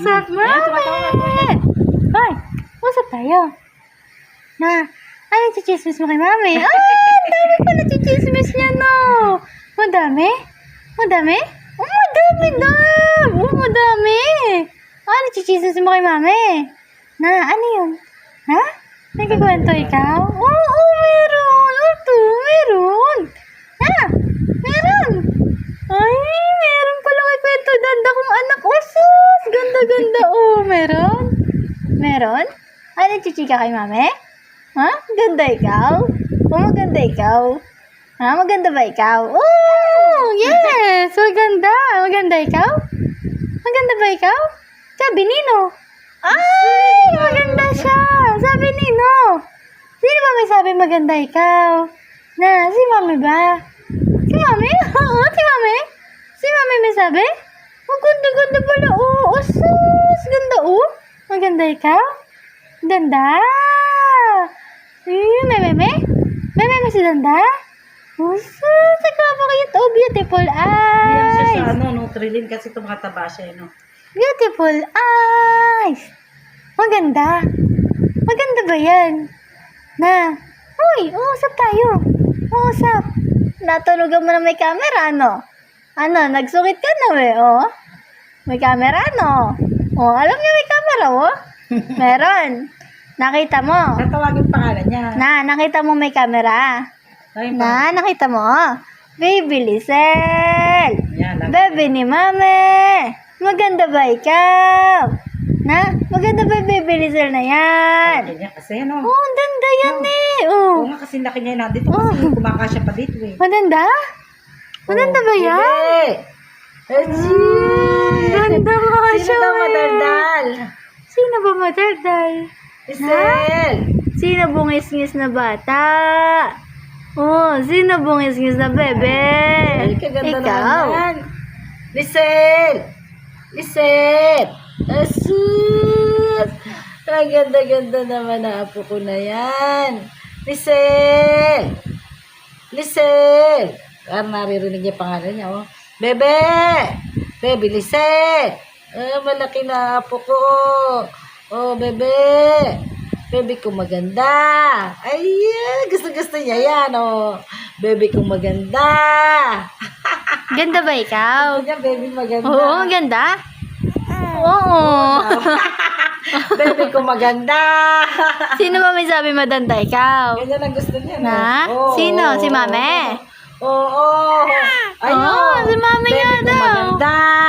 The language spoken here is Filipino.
What's up, mami? Hoy, usap tayo. Na, ano chichismis mo kay mami? Ay, ang dami pala chichismis niya, no? Madami? Madami? Oh, madami na! Oh, madami! Ano chichismis mo kay mami? Na, ano yun? Ha? Nagkikwento ikaw? Oo, meron! Ito, meron! Ha? Meron! Ay, meron pala kay kwento danda kong anak. Oh, sus! Ganda-ganda. Oh, meron? Meron? Ano chichika kay mami? Ha? Ganda ikaw? Oh, maganda ikaw? Ha? Maganda ba ikaw? Oh, yes! Maganda. Maganda ikaw? Maganda ba ikaw? Sabi Nino. Ay, maganda siya. Sabi Nino. Sino ba may sabi maganda ikaw? Na, si mami ba? Si mami? Oo, si mami. Si mami may sabi? Oh, ganda-ganda pala. Oh, sus. Ganda, oh. Maganda ikaw? Ganda. May meme? May meme si Danda? Oh, sus. Nagpapakita. Oh, beautiful Hindi siya sa eyes. Nutrilin kasi tumataba siya, no? Beautiful eyes. Maganda. Maganda ba yan? Na. Uy, uusap tayo. Uusap. Natunugan mo na may camera, no? Ano, nagsungit ka na, oh? May camera, no? Oh, alam niya may camera, oh? Meron. Nakita mo. Tatawagin pangalan niya. Na, nakita mo may camera. Ay, Na, nakita mo. Baby Lisel. Yan, Baby ni Mami. Maganda ba ikaw? Na, maganda ba yung Baby Lisel na yan? Laki niya kasi, no? Oh, ang ganda yan eh. Oh. Oo nga kasi laki niya na dito kasi kumakasya pa dito, eh. Maganda? Maganda ba yan? Ganda nga siya. Sino daw eh. madaldal? Sino ba madaldal? Lisel! Sino bungis-ngis na bata? Oh, sino bungis-ngis na bebe? Ay, kaganda Ikaw. naman. Lisel! Lisel! Asus! Ang ganda-ganda naman na apo ko na yan. Lisel! Lisel! Parang naririnig niya pangalan niya, oh. Bebe! Bebe, Lisel! Malaki na apo ko. Oh, bebe! Bebe ko maganda. Ay, gusto-gusto niya yan, oh. Bebe ko maganda. Ganda ba ikaw? Gusto niya, bebe maganda. Oo, maganda. Oo. Bebe ko maganda. Sino ba may sabi madanda ikaw? Ganyan ang gusto niya, no? Na? Oo, Sino? oo, Si Mame? Oo. Oo, si Mame nga Bebe ko daw. maganda.